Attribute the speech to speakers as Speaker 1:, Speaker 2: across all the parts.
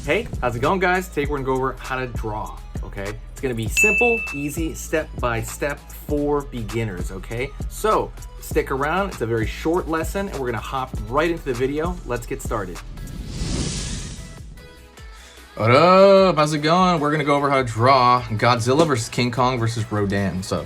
Speaker 1: Hey, how's it going, guys? Today we're gonna go over how to draw, okay? It's gonna be simple, easy, step-by-step for beginners, okay? So, stick around, it's a very short lesson, and we're gonna hop right into the video. Let's get started. What up? How's it going? We're gonna go over how to draw Godzilla versus King Kong versus Rodan. So,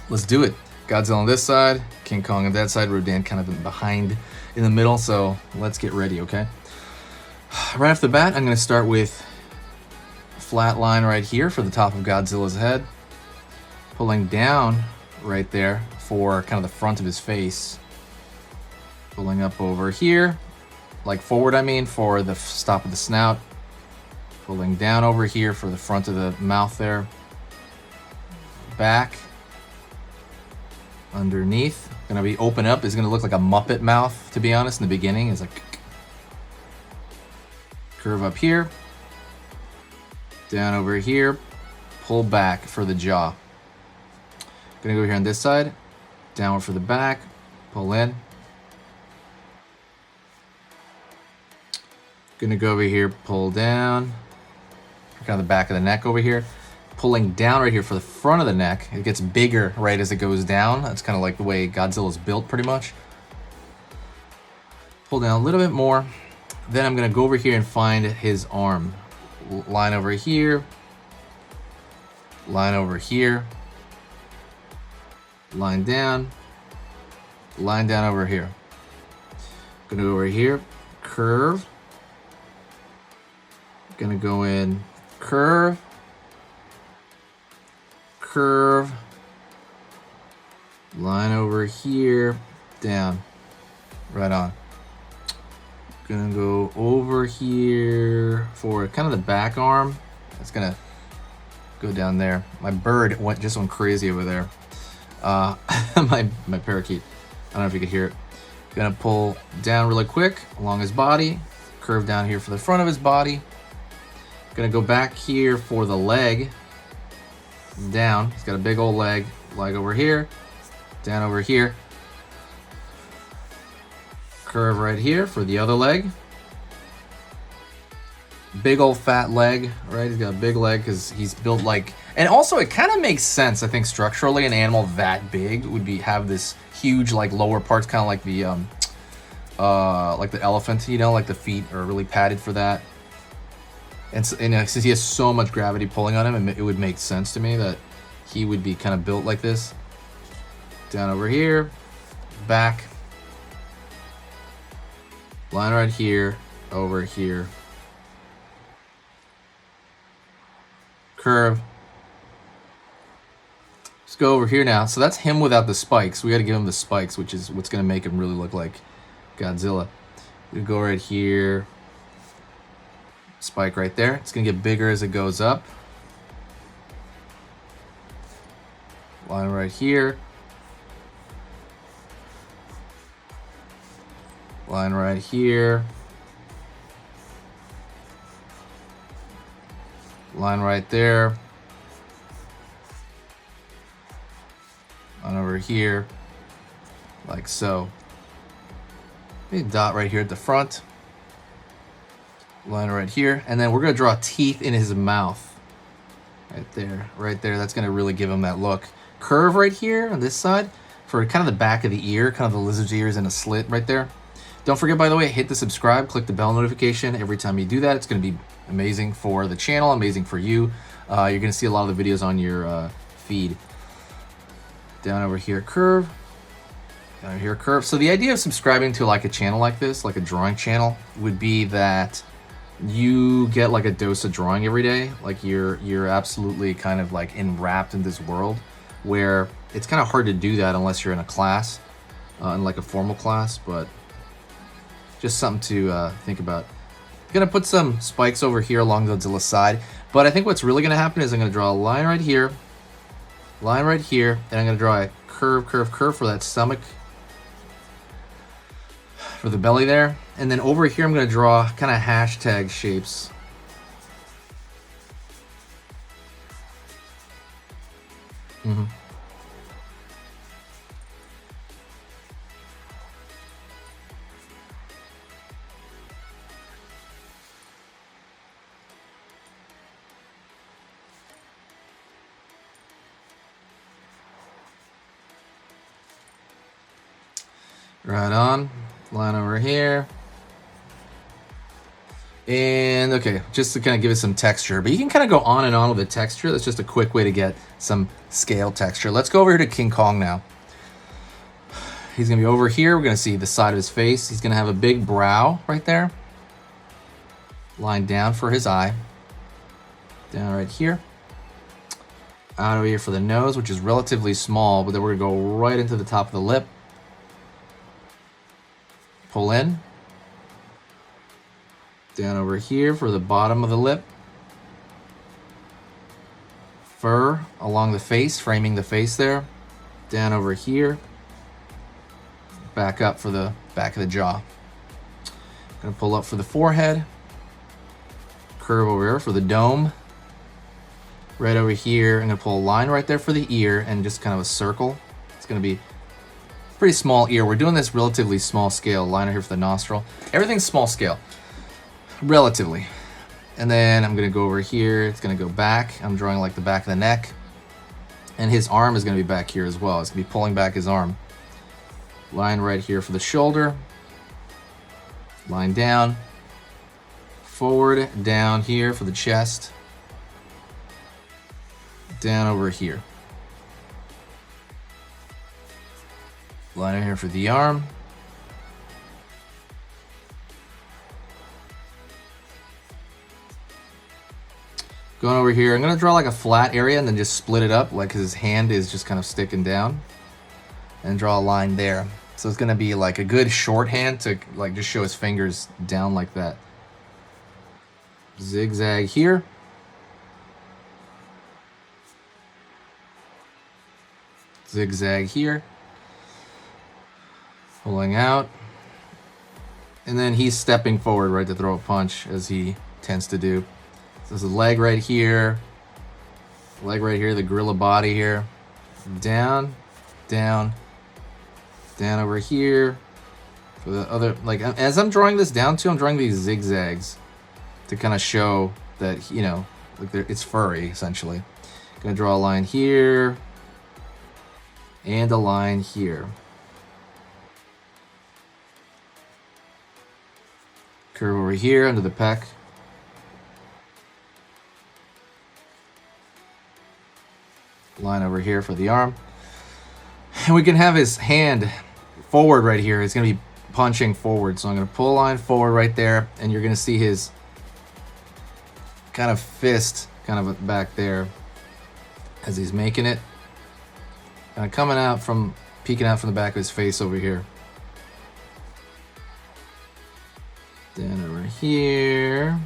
Speaker 1: let's do it. Godzilla on this side, King Kong on that side, Rodan kind of behind in the middle, so let's get ready, okay? Right off the bat, I'm going to start with a flat line right here for the top of Godzilla's head. Pulling down right there for kind of the front of his face. Pulling up over here, like forward I mean, for the stop of the snout. Pulling down over here for the front of the mouth there. Back. Underneath. Going to be open up. It's going to look like a Muppet mouth, to be honest, in the beginning. It's like... curve up here, down over here, pull back for the jaw. Gonna go here on this side, downward for the back, pull in. Gonna go over here, pull down, kind of the back of the neck over here. Pulling down right here for the front of the neck. It gets bigger right as it goes down. That's kind of like the way Godzilla's built pretty much. Pull down a little bit more. Then I'm going to go over here and find his arm. Line over here. Line over here. Line down. Line down over here. Going to go over here. Curve. Going to go in. Curve. Curve. Line over here. Down. Right on. Gonna go over here for kind of the back arm. It's gonna go down there. My bird just went crazy over there. My parakeet. I don't know if you could hear it. Gonna pull down really quick along his body. Curve down here for the front of his body. Gonna go back here for the leg. Down. He's got a big old leg. Leg over here. Down over here. Curve right here for the other leg. Big old fat leg, right? He's got a big leg because he's built like, and also it kind of makes sense, I think, structurally. An animal that big would have this huge like lower parts, kind of like the elephant, you know, like the feet are really padded for that. And since he has so much gravity pulling on him, it would make sense to me that he would be kind of built like this. Down over here, back. Line right here, over here. Curve. Let's go over here now. So that's him without the spikes. We got to give him the spikes, which is what's going to make him really look like Godzilla. We go right here. Spike right there. It's going to get bigger as it goes up. Line right here. Line right here. Line right there. Line over here. Like so. Maybe a dot right here at the front. Line right here. And then we're going to draw teeth in his mouth. Right there. Right there. That's going to really give him that look. Curve right here on this side for kind of the back of the ear. Kind of the lizard's ears in a slit right there. Don't forget, by the way, hit the subscribe, click the bell notification. Every time you do that, it's going to be amazing for the channel, amazing for you. You're going to see a lot of the videos on your feed. Down over here, curve. Down over here, curve. So the idea of subscribing to like a channel like this, like a drawing channel, would be that you get like a dose of drawing every day. Like you're absolutely kind of like enwrapped in this world where it's kind of hard to do that unless you're in a class, in like a formal class, but just something to think about. I'm gonna put some spikes over here along Godzilla's side, but I think what's really gonna happen is I'm gonna draw a line right here, and I'm gonna draw a curve for that stomach, for the belly there, and then over here I'm gonna draw kind of hashtag shapes. Right on. Line over here. And okay, just to kind of give it some texture, but you can kind of go on and on with the texture. That's just a quick way to get some scale texture. Let's go over here to King Kong now. He's gonna be over here. We're gonna see the side of his face. He's gonna have a big brow right there. Line down for his eye. Down right here. Out over here for the nose, which is relatively small, but then we're gonna go right into the top of the lip. Pull in. Down over here for the bottom of the lip. Fur along the face, framing the face there. Down over here. Back up for the back of the jaw. Gonna pull up for the forehead. Curve over here for the dome. Right over here, I'm gonna pull a line right there for the ear and just kind of a circle. It's gonna be a pretty small ear. We're doing this relatively small scale. Line here for the nostril. Everything's small scale, relatively. And then I'm gonna go over here. It's gonna go back. I'm drawing like the back of the neck. And his arm is gonna be back here as well. It's gonna be pulling back his arm. Line right here for the shoulder. Line down. Forward, down here for the chest. Down over here. Line here for the arm. Going over here, I'm gonna draw like a flat area and then just split it up, like his hand is just kind of sticking down. And draw a line there. So it's gonna be like a good shorthand to like just show his fingers down like that. Zigzag here. Zigzag here. Pulling out. And then he's stepping forward, right, to throw a punch, as he tends to do. So there's a leg right here. Leg right here, the gorilla body here. Down, down, down over here. For the other, like, as I'm drawing this down too, I'm drawing these zigzags to kind of show that, you know, like it's furry, essentially. Gonna draw a line here. And a line here. Curve over here under the pec. Line over here for the arm. And we can have his hand forward right here. It's going to be punching forward. So I'm going to pull a line forward right there. And you're going to see his kind of fist kind of back there as he's making it. Kind of coming out from, peeking out from the back of his face over here. Then over here.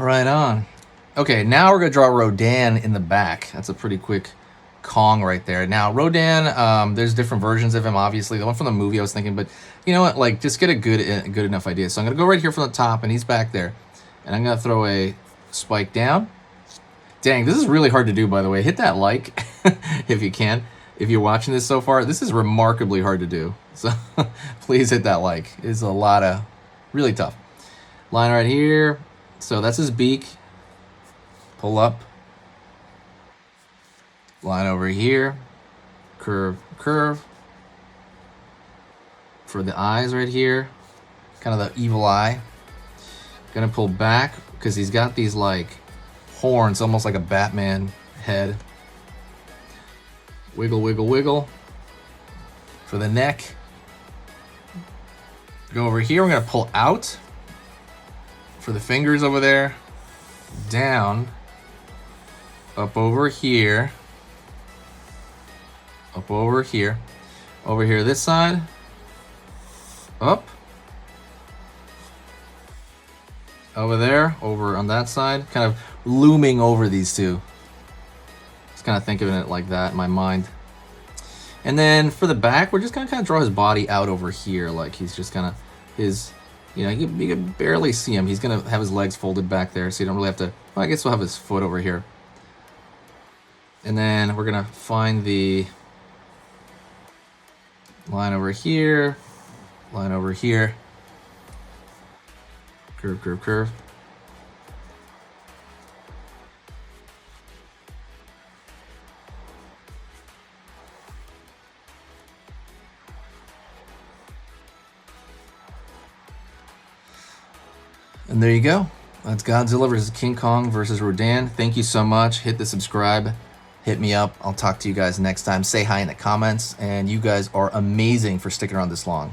Speaker 1: Right on. Okay, now we're gonna draw Rodan in the back. That's a pretty quick Kong right there. Now Rodan, there's different versions of him. Obviously, the one from the movie I was thinking, but you know what? Like, just get a good enough idea. So I'm gonna go right here from the top, and he's back there, and I'm gonna throw a spike down. Dang, this is really hard to do, by the way. Hit that like if you can. If you're watching this so far, this is remarkably hard to do. So please hit that like. It's a lot of really tough. Line right here. So that's his beak. Pull up. Line over here. Curve, curve. For the eyes right here. Kind of the evil eye. Gonna pull back because he's got these like horns, almost like a Batman head. Wiggle, wiggle, wiggle. For the neck. Go over here. We're gonna pull out. For the fingers over there. Down. Up over here. Up over here. Over here this side. Up. Over there. Over on that side. Kind of looming over these two. Just kind of thinking of it like that in my mind. And then for the back, we're just going to kind of draw his body out over here. Like he's just kind of his... You know, you can barely see him. He's going to have his legs folded back there, so you don't really have to... Well, I guess we'll have his foot over here. And then we're going to find the Line over here. Line over here. Curve, curve, curve. And there you go. That's Godzilla versus King Kong versus Rodan. Thank you so much. Hit the subscribe. Hit me up. I'll talk to you guys next time. Say hi in the comments. And you guys are amazing for sticking around this long.